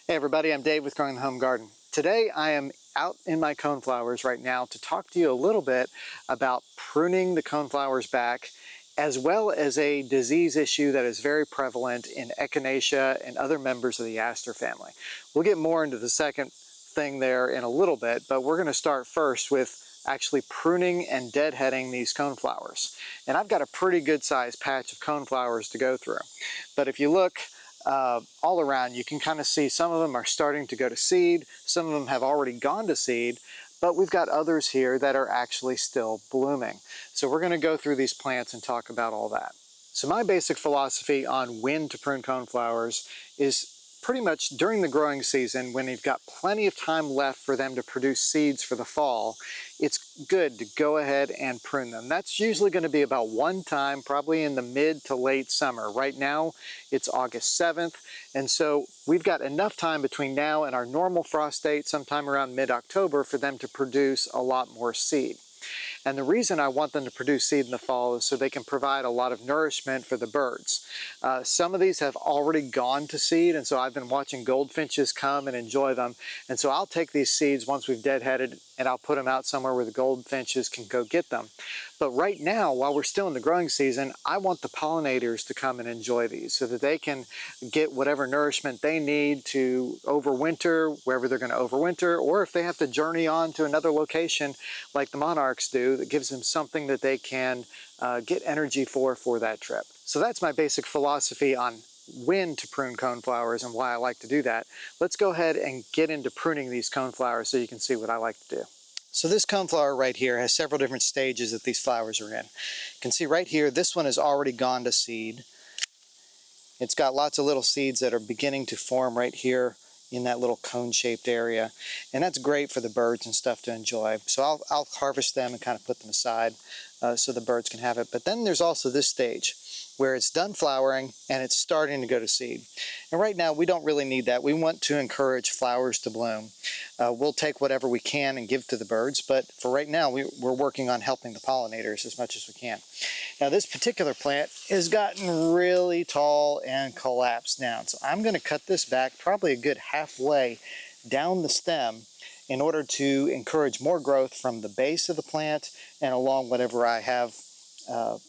Hey everybody, I'm Dave with Growing the Home Garden. Today I am out in my coneflowers right now to talk to you a little bit about pruning the coneflowers back, as well as a disease issue that is very prevalent in Echinacea and other members of the Aster family. We'll get more into the second thing there in a little bit, but we're going to start first with actually pruning and deadheading these coneflowers. And I've got a pretty good sized patch of coneflowers to go through. But if you look all around, you can kind of see some of them are starting to go to seed, some of them have already gone to seed, but we've got others here that are actually still blooming. So we're going to go through these plants and talk about all that. So my basic philosophy on when to prune coneflowers is pretty much during the growing season, when you've got plenty of time left for them to produce seeds for the fall, it's good to go ahead and prune them. That's usually going to be about one time, probably in the mid to late summer. Right now, it's August 7th, and so we've got enough time between now and our normal frost date, sometime around mid-October, for them to produce a lot more seed. And the reason I want them to produce seed in the fall is so they can provide a lot of nourishment for the birds. Some of these have already gone to seed, and so I've been watching goldfinches come and enjoy them. And so I'll take these seeds once we've deadheaded and I'll put them out somewhere where the goldfinches can go get them. But right now, while we're still in the growing season, I want the pollinators to come and enjoy these so that they can get whatever nourishment they need to overwinter wherever they're going to overwinter, or if they have to journey on to another location like the monarchs do, that gives them something that they can get energy for that trip. So that's my basic philosophy on when to prune coneflowers and why I like to do that. Let's go ahead and get into pruning these coneflowers so you can see what I like to do. So this coneflower right here has several different stages that these flowers are in. You can see right here, this one has already gone to seed. It's got lots of little seeds that are beginning to form right here in that little cone-shaped area, and that's great for the birds and stuff to enjoy. So I'll harvest them and kind of put them aside so the birds can have it. But then there's also this stage where it's done flowering and it's starting to go to seed. And right now we don't really need that. We want to encourage flowers to bloom. We'll take whatever we can and give to the birds, but for right now we're working on helping the pollinators as much as we can. Now this particular plant has gotten really tall and collapsed down, so I'm going to cut this back probably a good halfway down the stem in order to encourage more growth from the base of the plant and along whatever I have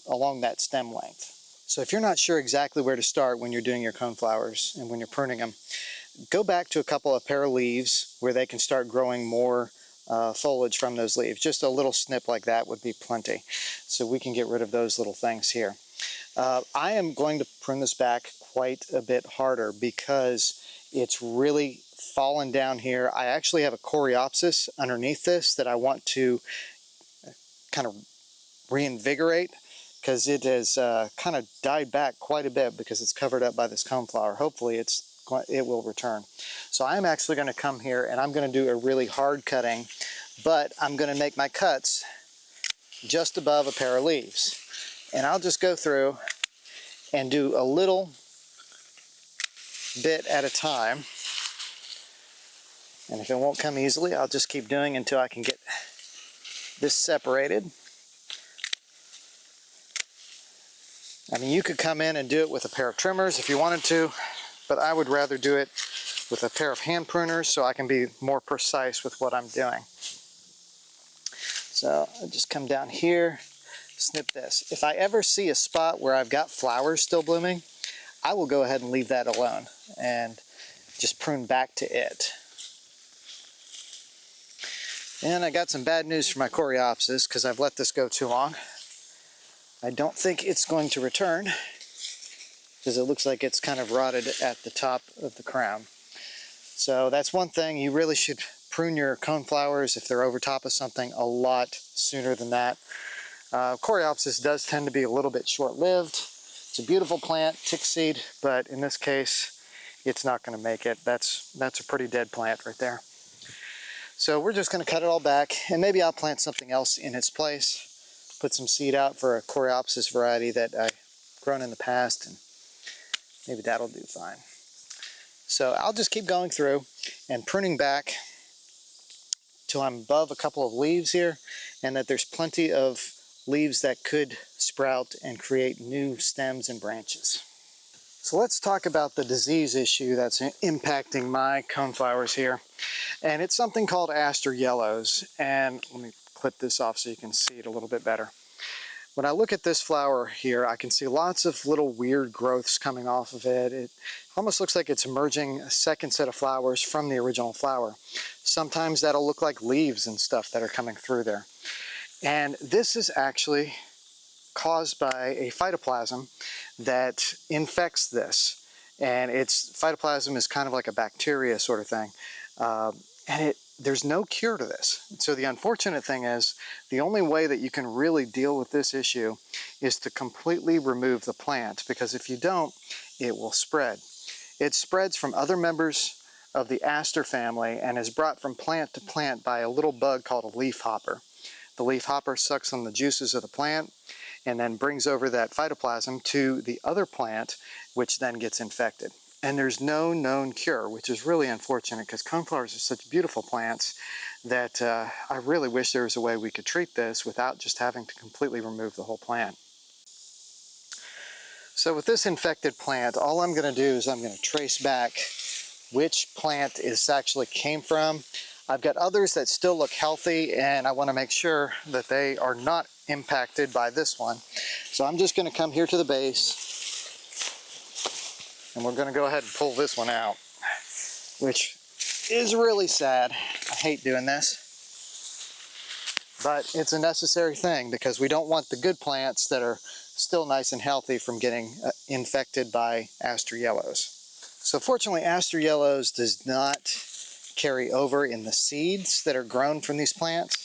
along that stem length. So if you're not sure exactly where to start when you're doing your coneflowers and when you're pruning them, go back to a couple of pair of leaves where they can start growing more foliage from those leaves. Just a little snip like that would be plenty. So we can get rid of those little things here. I am going to prune this back quite a bit harder because it's really fallen down here. I actually have a coreopsis underneath this that I want to kind of reinvigorate, because it has kind of died back quite a bit because it's covered up by this coneflower. Hopefully it will return. So I'm actually going to come here and I'm going to do a really hard cutting, but I'm going to make my cuts just above a pair of leaves. And I'll just go through and do a little bit at a time. And if it won't come easily, I'll just keep doing until I can get this separated. I mean, you could come in and do it with a pair of trimmers if you wanted to, but I would rather do it with a pair of hand pruners so I can be more precise with what I'm doing. So I'll just come down here, snip this. If I ever see a spot where I've got flowers still blooming, I will go ahead and leave that alone and just prune back to it. And I got some bad news for my coreopsis because I've let this go too long. I don't think it's going to return because it looks like it's kind of rotted at the top of the crown. So that's one thing. You really should prune your coneflowers if they're over top of something a lot sooner than that. Coreopsis does tend to be a little bit short-lived. It's a beautiful plant, tick seed, but in this case, it's not going to make it. That's a pretty dead plant right there. So we're just going to cut it all back, and maybe I'll plant something else in its place. Put some seed out for a coreopsis variety that I've grown in the past, and maybe that'll do fine. So I'll just keep going through and pruning back till I'm above a couple of leaves here, and that there's plenty of leaves that could sprout and create new stems and branches. So let's talk about the disease issue that's impacting my coneflowers here. And it's something called Aster Yellows. And let me clip this off so you can see it a little bit better. When I look at this flower here, I can see lots of little weird growths coming off of it. It almost looks like it's emerging a second set of flowers from the original flower. Sometimes that'll look like leaves and stuff that are coming through there. And this is actually caused by a phytoplasm that infects this. And its phytoplasm is kind of like a bacteria sort of thing. There's no cure to this. So the unfortunate thing is, the only way that you can really deal with this issue is to completely remove the plant, because if you don't, it will spread. It spreads from other members of the aster family and is brought from plant to plant by a little bug called a leaf hopper. The leaf hopper sucks on the juices of the plant and then brings over that phytoplasm to the other plant, which then gets infected. And there's no known cure, which is really unfortunate, because coneflowers are such beautiful plants that I really wish there was a way we could treat this without just having to completely remove the whole plant. So with this infected plant, all I'm going to do is I'm going to trace back which plant this actually came from. I've got others that still look healthy, and I want to make sure that they are not impacted by this one. So I'm just going to come here to the base, and we're going to go ahead and pull this one out, which is really sad. I hate doing this, but it's a necessary thing because we don't want the good plants that are still nice and healthy from getting infected by Aster Yellows. So fortunately, Aster Yellows does not carry over in the seeds that are grown from these plants.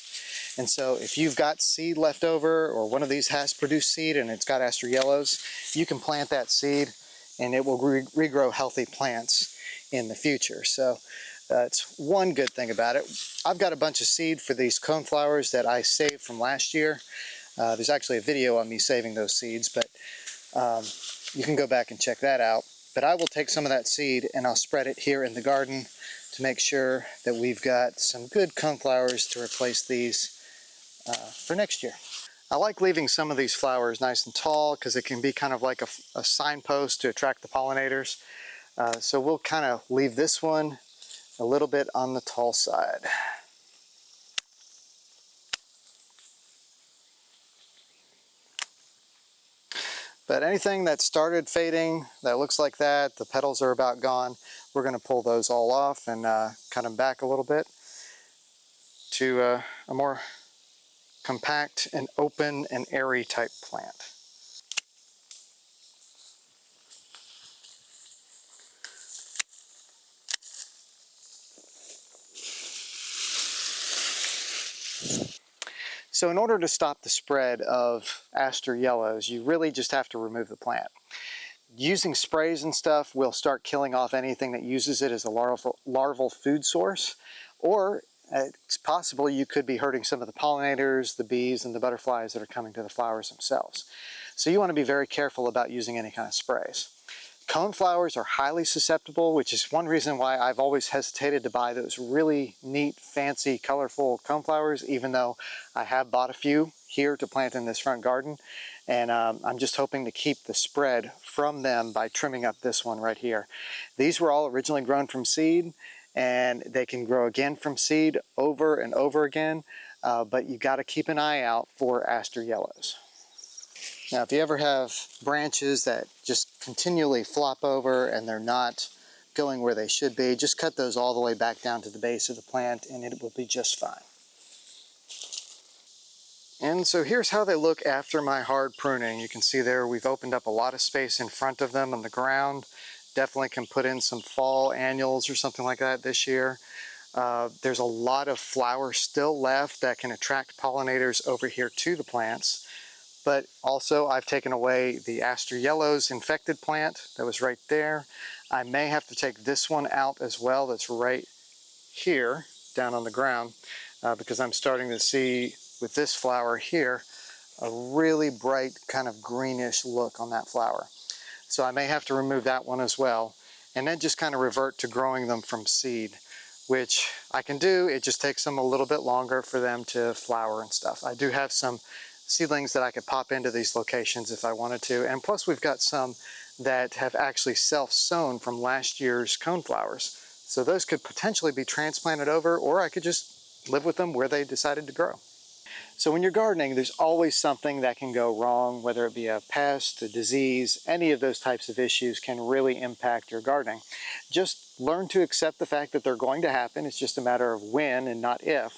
And so if you've got seed left over, or one of these has produced seed and it's got Aster Yellows, you can plant that seed and it will regrow healthy plants in the future. So it's one good thing about it. I've got a bunch of seed for these coneflowers that I saved from last year. There's actually a video on me saving those seeds, but you can go back and check that out. But I will take some of that seed and I'll spread it here in the garden to make sure that we've got some good coneflowers to replace these for next year. I like leaving some of these flowers nice and tall because it can be kind of like a signpost to attract the pollinators. So we'll kind of leave this one a little bit on the tall side. But anything that started fading, that looks like that, the petals are about gone, we're going to pull those all off and cut them back a little bit to a more compact and open and airy type plant. So in order to stop the spread of Aster Yellows, you really just have to remove the plant. Using sprays and stuff will start killing off anything that uses it as a larval food source, or it's possible you could be hurting some of the pollinators, the bees, and the butterflies that are coming to the flowers themselves. So you want to be very careful about using any kind of sprays. Coneflowers are highly susceptible, which is one reason why I've always hesitated to buy those really neat, fancy, colorful coneflowers, even though I have bought a few here to plant in this front garden. And I'm just hoping to keep the spread from them by trimming up this one right here. These were all originally grown from seed, and they can grow again from seed over and over again, but you got to keep an eye out for Aster Yellows. Now, if you ever have branches that just continually flop over and they're not going where they should be, just cut those all the way back down to the base of the plant and it will be just fine. And so here's how they look after my hard pruning. You can see there we've opened up a lot of space in front of them on the ground. Definitely can put in some fall annuals or something like that this year. There's a lot of flower still left that can attract pollinators over here to the plants. But also I've taken away the Aster Yellows infected plant that was right there. I may have to take this one out as well, that's right here down on the ground, because I'm starting to see with this flower here a really bright kind of greenish look on that flower. So I may have to remove that one as well, and then just kind of revert to growing them from seed, which I can do. It just takes them a little bit longer for them to flower and stuff. I do have some seedlings that I could pop into these locations if I wanted to, and plus we've got some that have actually self-sown from last year's coneflowers. So those could potentially be transplanted over, or I could just live with them where they decided to grow. So when you're gardening, there's always something that can go wrong, whether it be a pest, a disease, any of those types of issues can really impact your gardening. Just learn to accept the fact that they're going to happen. It's just a matter of when and not if,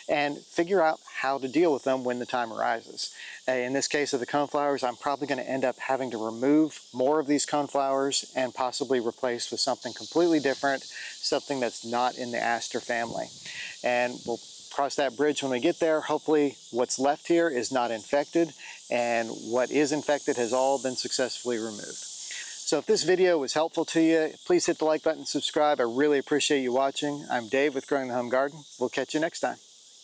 and figure out how to deal with them when the time arises. In this case of the coneflowers, I'm probably going to end up having to remove more of these coneflowers and possibly replace with something completely different, something that's not in the aster family. And we'll cross that bridge when we get there. Hopefully what's left here is not infected, and what is infected has all been successfully removed. So if this video was helpful to you, please hit the like button, subscribe. I really appreciate you watching. I'm Dave with Growing the Home Garden. We'll catch you next time.